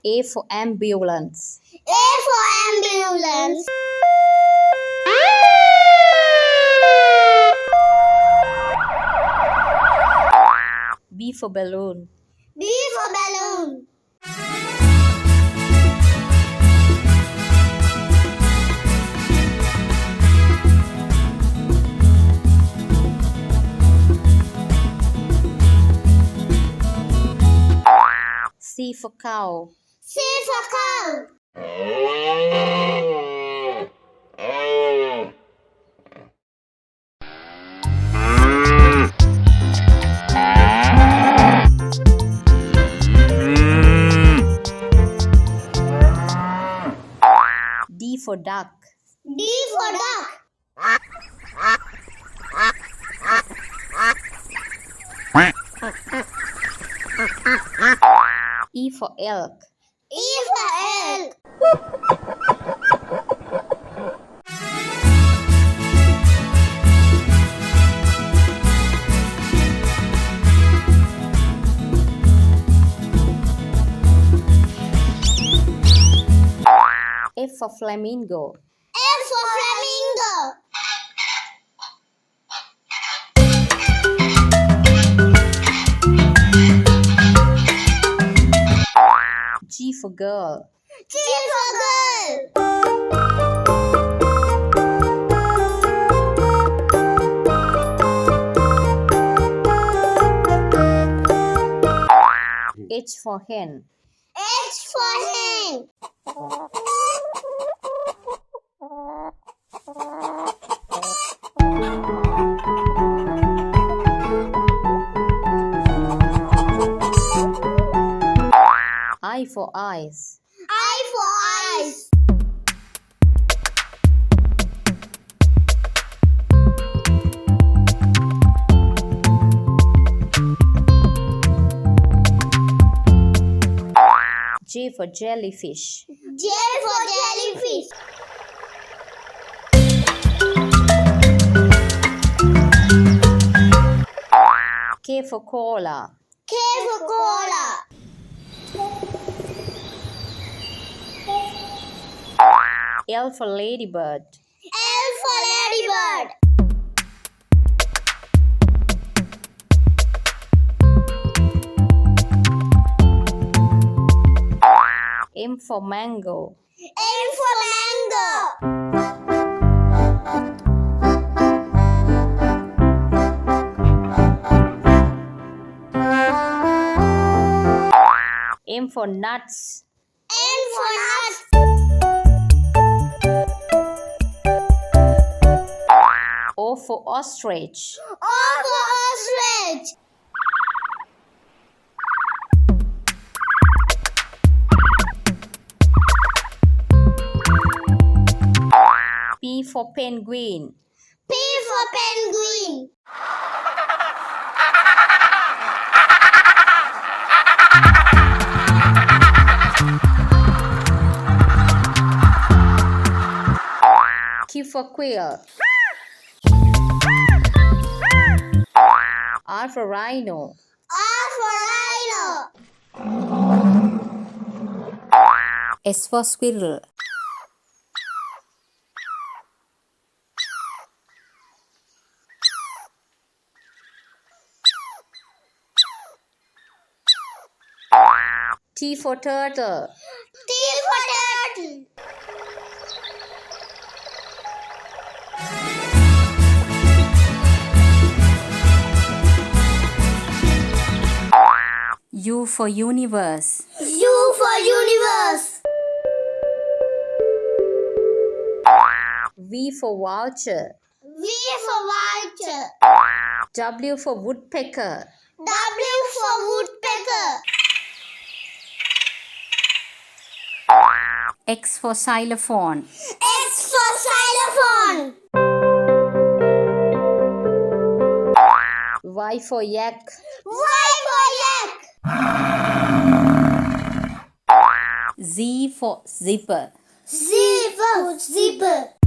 A for ambulance. A for ambulance. B for balloon. B for balloon. C for cow. C for cow. D for duck. D for duck. E for elk. E for elk. F for flamingo. F for flamingo. G for girl. G for girl. H for hen. H for hen. I for eyes. I for eyes. J for jellyfish. J for jellyfish. K for koala. K for koala. L for ladybird. L for ladybird. M for mango. M for mango. M for nuts. N for nuts. O for ostrich. O for ostrich. P for penguin. P for penguin. Q for quail. R for rhino. R for rhino. S for squirrel. T for turtle. T for turtle. U for universe. U for universe. V for vulture. V for vulture. W for woodpecker. W for woodpecker. X for xylophone. X for xylophone. Y for yak. Y for yak. Z for zipper. Z for zipper.